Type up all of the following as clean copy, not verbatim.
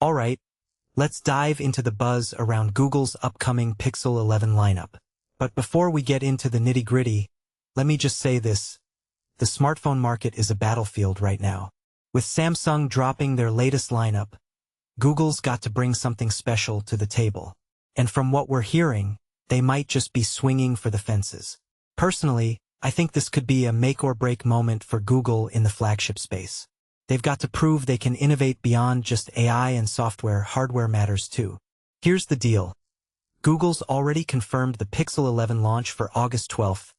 Alright, let's dive into the buzz around Google's upcoming Pixel 11 lineup. But before we get into the nitty-gritty, let me just say this. The smartphone market is a battlefield right now. With Samsung dropping their latest lineup, Google's got to bring something special to the table. And from what we're hearing, they might just be swinging for the fences. Personally, I think this could be a make-or-break moment for Google in the flagship space. They've got to prove they can innovate beyond just AI and software. Hardware matters too. Here's the deal. Google's already confirmed the Pixel 11 launch for August 12th,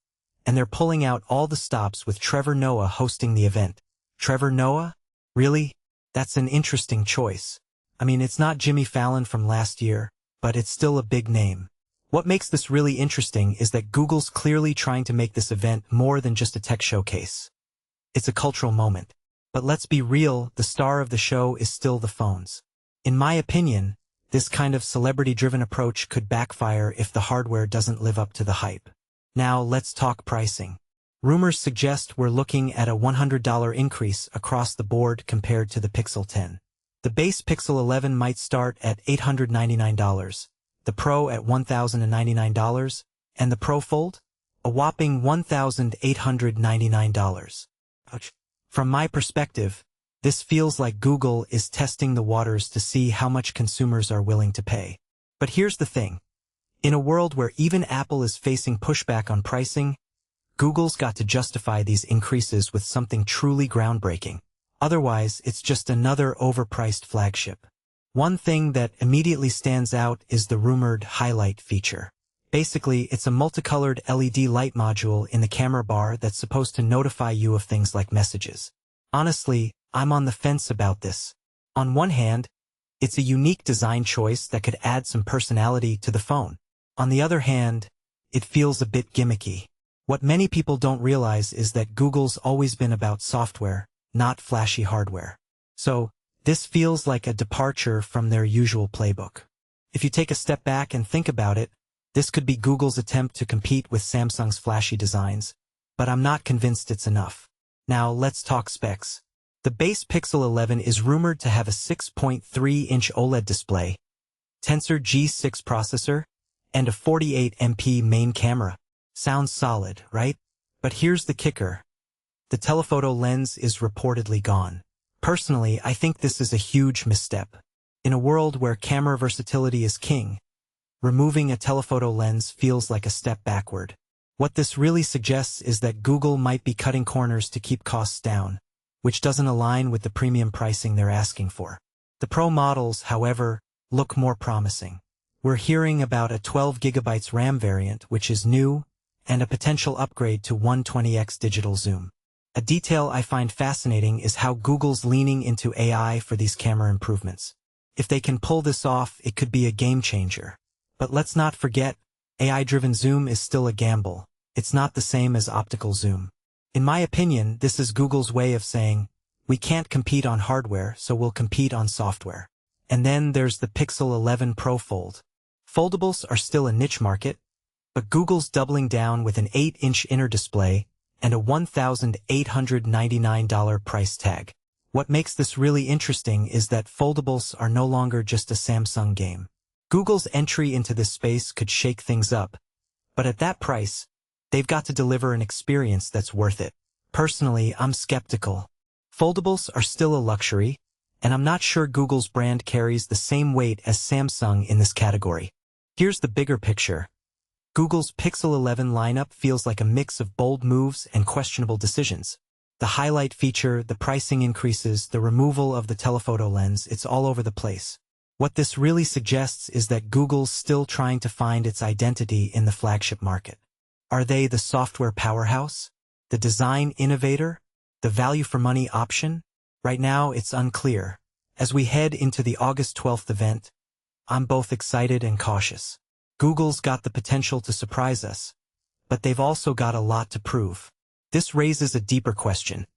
and they're pulling out all the stops with Trevor Noah hosting the event. Trevor Noah? Really? That's an interesting choice. I mean, it's not Jimmy Fallon from last year, but it's still a big name. What makes this really interesting is that Google's clearly trying to make this event more than just a tech showcase. It's a cultural moment. But let's be real, the star of the show is still the phones. In my opinion, this kind of celebrity-driven approach could backfire if the hardware doesn't live up to the hype. Now let's talk pricing. Rumors suggest we're looking at a $100 increase across the board compared to the Pixel 10. The base Pixel 11 might start at $899, the Pro at $1,099, and the Pro Fold? A whopping $1,899. Ouch. From my perspective, this feels like Google is testing the waters to see how much consumers are willing to pay. But here's the thing. In a world where even Apple is facing pushback on pricing, Google's got to justify these increases with something truly groundbreaking. Otherwise, it's just another overpriced flagship. One thing that immediately stands out is the rumored highlight feature. Basically, it's a multicolored LED light module in the camera bar that's supposed to notify you of things like messages. Honestly, I'm on the fence about this. On one hand, it's a unique design choice that could add some personality to the phone. On the other hand, it feels a bit gimmicky. What many people don't realize is that Google's always been about software, not flashy hardware. So, this feels like a departure from their usual playbook. If you take a step back and think about it, this could be Google's attempt to compete with Samsung's flashy designs, but I'm not convinced it's enough. Now let's talk specs. The base Pixel 11 is rumored to have a 6.3-inch OLED display, Tensor G6 processor, and a 48MP main camera. Sounds solid, right? But here's the kicker. The telephoto lens is reportedly gone. Personally, I think this is a huge misstep. In a world where camera versatility is king, removing a telephoto lens feels like a step backward. What this really suggests is that Google might be cutting corners to keep costs down, which doesn't align with the premium pricing they're asking for. The Pro models, however, look more promising. We're hearing about a 12GB RAM variant, which is new, and a potential upgrade to 120x digital zoom. A detail I find fascinating is how Google's leaning into AI for these camera improvements. If they can pull this off, it could be a game changer. But let's not forget, AI-driven zoom is still a gamble. It's not the same as optical zoom. In my opinion, this is Google's way of saying, we can't compete on hardware, so we'll compete on software. And then there's the Pixel 11 Pro Fold. Foldables are still a niche market, but Google's doubling down with an 8-inch inner display and a $1,899 price tag. What makes this really interesting is that foldables are no longer just a Samsung game. Google's entry into this space could shake things up, but at that price, they've got to deliver an experience that's worth it. Personally, I'm skeptical. Foldables are still a luxury, and I'm not sure Google's brand carries the same weight as Samsung in this category. Here's the bigger picture. Google's Pixel 11 lineup feels like a mix of bold moves and questionable decisions. The highlight feature, the pricing increases, the removal of the telephoto lens, it's all over the place. What this really suggests is that Google's still trying to find its identity in the flagship market. Are they the software powerhouse? The design innovator? The value-for-money option? Right now, it's unclear. As we head into the August 12th event, I'm both excited and cautious. Google's got the potential to surprise us, but they've also got a lot to prove. This raises a deeper question.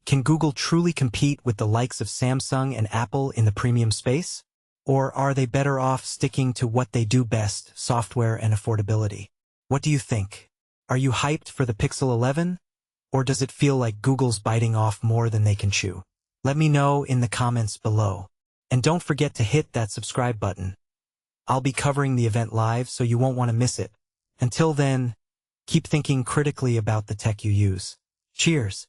Can Google truly compete with the likes of Samsung and Apple in the premium space? Or are they better off sticking to what they do best, software and affordability? What do you think? Are you hyped for the Pixel 11? Or does it feel like Google's biting off more than they can chew? Let me know in the comments below. And don't forget to hit that subscribe button. I'll be covering the event live, so you won't want to miss it. Until then, keep thinking critically about the tech you use. Cheers.